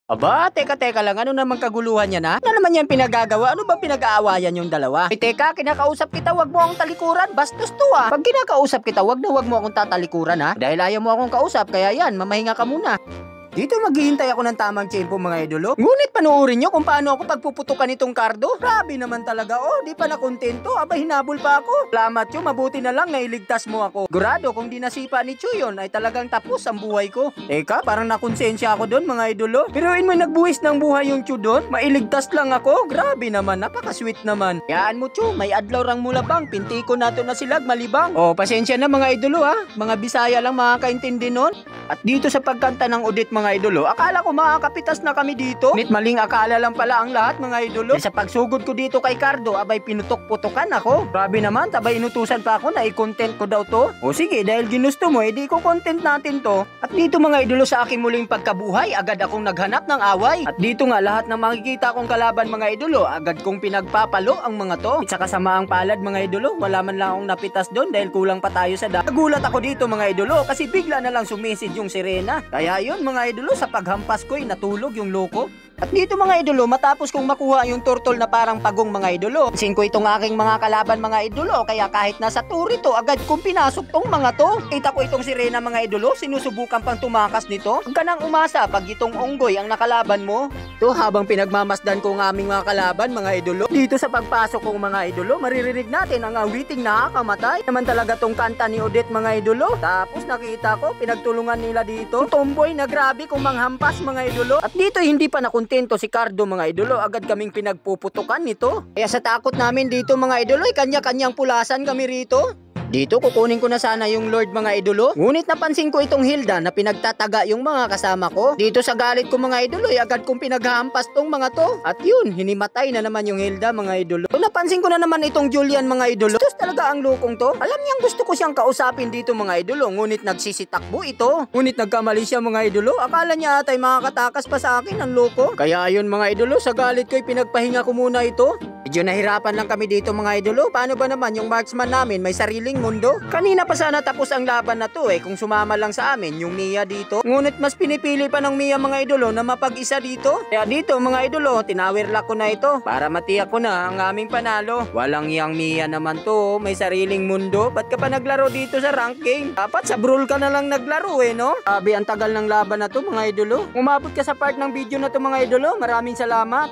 Aba, teka lang, ano naman kaguluhan yan ha? Ano naman yan pinagagawa? Ano ba pinag-aawayan yung dalawa? Teka, kinakausap kita, wag mo akong talikuran, bastos to ha. Pag kinakausap kita, wag mo akong tatalikuran ha. Dahil ayaw mo akong kausap, kaya yan, mamahinga ka muna. Dito maghihintay ako ng tamang tiyempo mga idolo. Ngunit panoorin nyo kung paano ako pagpuputukan itong kardo. Grabe naman talaga. Oh, di pa nakontento. Aba, hinabol pa ako. Salamat yun, mabuti na lang nailigtas mo ako. Gurado, kung di nasipa ni Chu yun, ay talagang tapos ang buhay ko. Teka, parang nakonsensya ako doon mga idolo. Pero mo nagbuwis ng buhay yung Chu doon. Mailigtas lang ako. Grabe naman, napaka-sweet naman. Yaan mo Chu, may adlaw rang mulabang. Pinti ko nato na silag malibang. Oh, pasensya na mga idolo ha. Mga Bisaya lang makakaintindi nun. At dito sa pagkanta ng Odette mga idolo, akala ko makakapitas na kami dito. Nit maling akala lang pala ang lahat mga idolo. Sa pagsugod ko dito kay Cardo, abay pinutok-putokan ako. Grabe naman, tabay inutusan pa ako na i-content ko daw to. O sige, dahil ginusto mo, edi ko content natin to. At dito mga idolo sa aking muling pagkabuhay, agad akong naghanap ng away. At dito nga lahat ng makikita kong kalaban mga idolo, agad kong pinagpapalo ang mga to. At sa kasamaang palad mga idolo, wala man lang akong napitas doon dahil kulang pa tayo sa Nagulat ako dito mga idolo kasi bigla na lang sumisid yung sirena. Kaya yun mga idolo, sa paghampas ko'y natulog yung loko. At dito mga idolo, matapos kong makuha yung turtle na parang pagong mga idolo, pansin ko itong aking mga kalaban mga idolo, kaya kahit nasa turi to, agad kong pinasok tong mga to. Kita ko itong sirena mga idolo, sinusubukan pang tumakas nito. Huwag ka nang umasa pag itong unggoy ang nakalaban mo. To habang pinagmamasdan ko ang aming mga kalaban mga idolo, dito sa pagpasok kong mga idolo, maririnig natin ang awiting nakakamatay. Naman talaga tong kanta ni Odette mga idolo. Tapos nakita ko, pinagtulungan nila dito. Tomboy na grabe kung manghampas mga idolo. At dito hindi pa nakontento si Cardo mga idolo, agad kaming pinagpuputukan nito. Kaya sa takot namin dito mga idolo, ay kanya-kanyang pulasan kami rito. Dito kukunin ko na sana yung Lord mga idolo. Ngunit napansin ko itong Hilda na pinagtataga yung mga kasama ko. Dito sa galit ko mga idolo ay agad kong pinaghampas tong mga to. At yun, hinimatay na naman yung Hilda mga idolo. Napansin ko na naman itong Julian mga idolo. Ito talaga ang lukong to. Alam niyang gusto ko siyang kausapin dito mga idolo. Ngunit nagsisitakbo ito. Ngunit nagkamali siya mga idolo. Akala niya atay makakatakas pa sa akin ang loko. Kaya ayun mga idolo, sa galit ko'y pinagpahinga ko muna ito. Medyo nahirapan lang kami dito mga idolo. Paano ba naman yung marksman namin may sariling mundo? Kanina pa sana tapos ang laban na to kung sumama lang sa amin yung Mia dito. Ngunit mas pinipili pa ng Mia mga idolo na mapag-isa dito. Kaya dito mga idolo, tinawirlock ko na ito para matiyak ko na ang aming panalo. Walang yang Mia naman to, may sariling mundo. Ba't ka pa naglaro dito sa ranking? Dapat sa brawl ka na lang naglaro no? Sabi ang tagal ng laban na to mga idolo. Umabot ka sa part ng video na to mga idolo, maraming salamat.